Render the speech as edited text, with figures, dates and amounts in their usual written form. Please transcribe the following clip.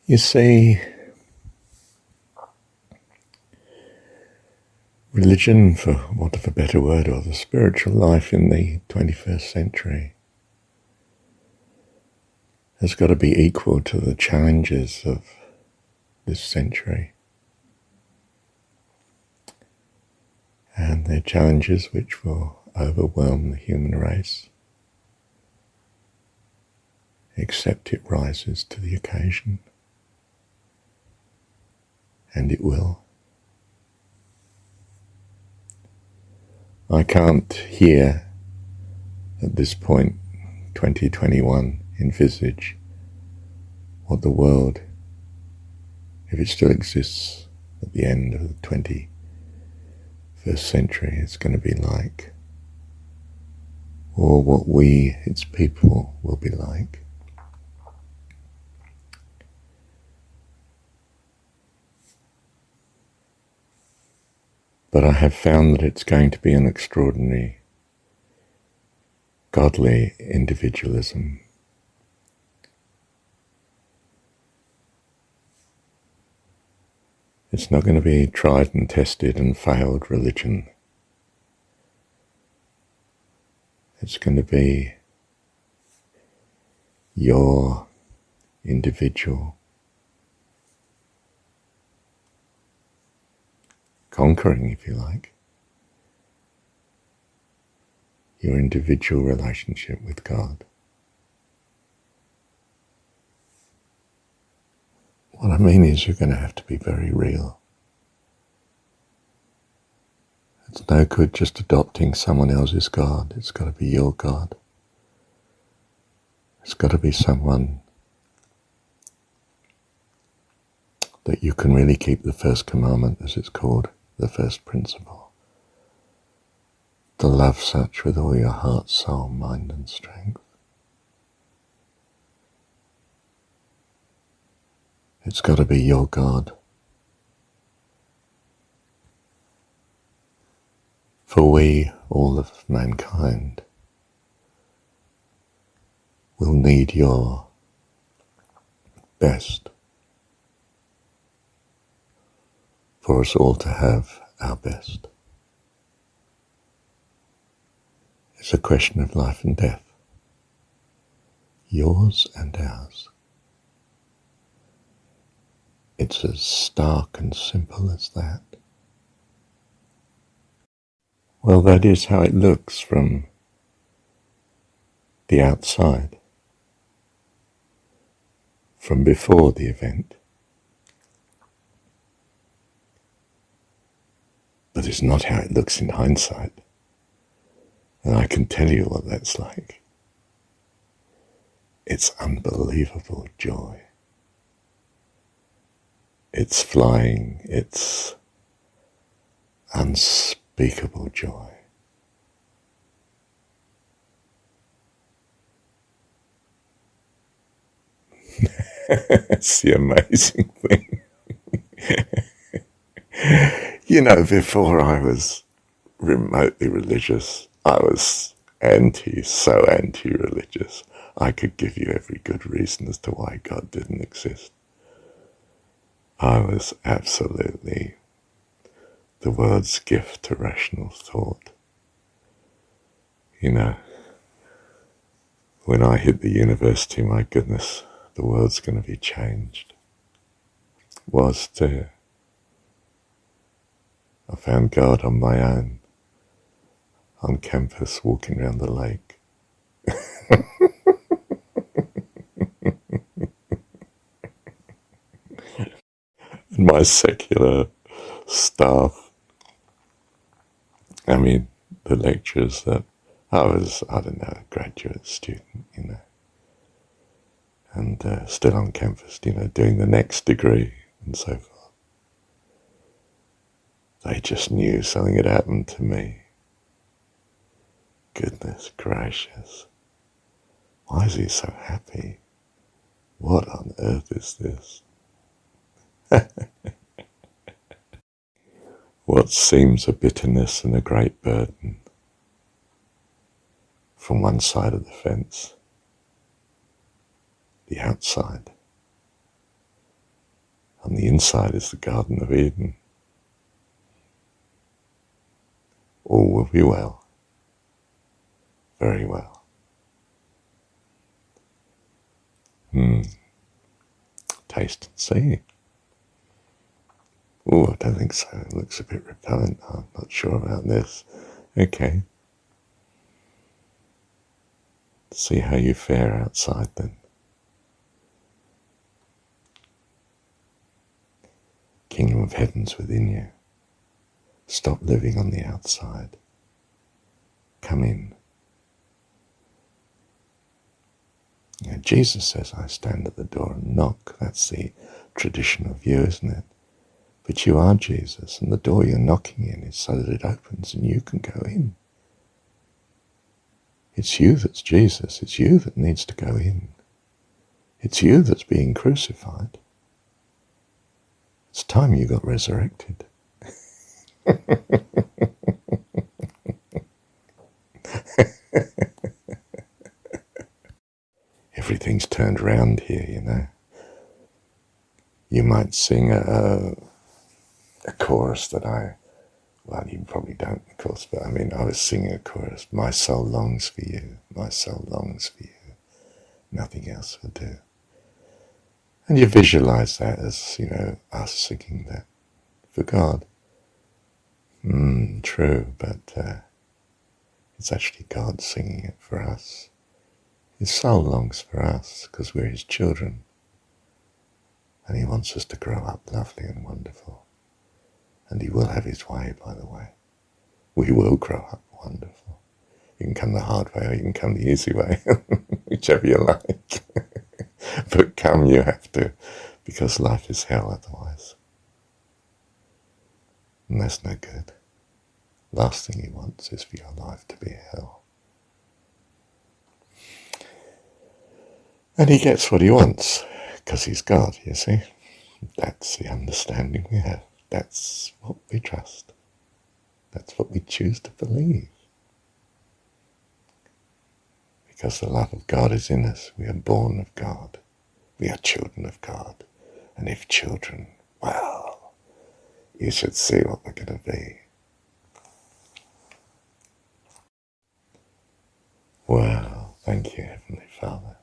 You see, religion, for want of a better word, or the spiritual life in the 21st century has got to be equal to the challenges of this century. And they're challenges which will overwhelm the human race, except it rises to the occasion. And it will. I can't here, at this point, 2021, envisage what the world, if it still exists at the end of the 21st century, is going to be like, or what we, its people, will be like. But I have found that it's going to be an extraordinary, godly individualism. It's not going to be tried and tested and failed religion. It's going to be your individual conquering, if you like, your individual relationship with God. What I mean is you're going to have to be very real. It's no good just adopting someone else's God. It's got to be your God. It's got to be someone that you can really keep the first commandment, as it's called, the first principle. To love such with all your heart, soul, mind and strength. It's got to be your God. For we, all of mankind, will need your best for us all to have our best. It's a question of life and death, yours and ours. It's as stark and simple as that. Well, that is how it looks from the outside, from before the event. But it's not how it looks in hindsight. And I can tell you what that's like. It's unbelievable joy. It's flying, it's unspeakable joy. It's the amazing thing. You know, before I was remotely religious, I was so anti-religious. I could give you every good reason as to why God didn't exist. I was absolutely the world's gift to rational thought. You know, when I hit the university, my goodness, the world's going to be changed. Was too. I found God on my own, on campus, walking around the lake. And my secular staff, I mean, the lecturers that I was, I don't know, a graduate student, you know, and still on campus, you know, doing the next degree and so forth. They just knew something had happened to me. Goodness gracious. Why is he so happy? What on earth is this? What seems a bitterness and a great burden from one side of the fence, the outside, On the inside is the Garden of Eden. All will be well. Very well. Taste and see. Oh, I don't think so. It looks a bit repellent. I'm not sure about this. Okay. See how you fare outside then. Kingdom of Heaven's within you. Stop living on the outside. Come in. Now, Jesus says, I stand at the door and knock. That's the traditional view, isn't it? But you are Jesus, and the door you're knocking in is so that it opens and you can go in. It's you that's Jesus. It's you that needs to go in. It's you that's being crucified. It's time you got resurrected. Everything's turned around here, you know. You might sing a chorus that well, you probably don't, of course, but I mean, I was singing a chorus, my soul longs for you, my soul longs for you, nothing else will do. And you visualize that as, you know, us singing that for God. True, but it's actually God singing it for us. His soul longs for us because we're his children. And he wants us to grow up lovely and wonderful. And he will have his way, by the way. We will grow up wonderful. You can come the hard way or you can come the easy way, whichever you like. But come you have to, because life is hell otherwise. And that's no good. Last thing he wants is for your life to be hell. And he gets what he wants, because he's God, you see. That's the understanding we have. That's what we trust. That's what we choose to believe. Because the love of God is in us. We are born of God. We are children of God. And if children, well, you should see what we're going to be. Well, thank you, Heavenly Father.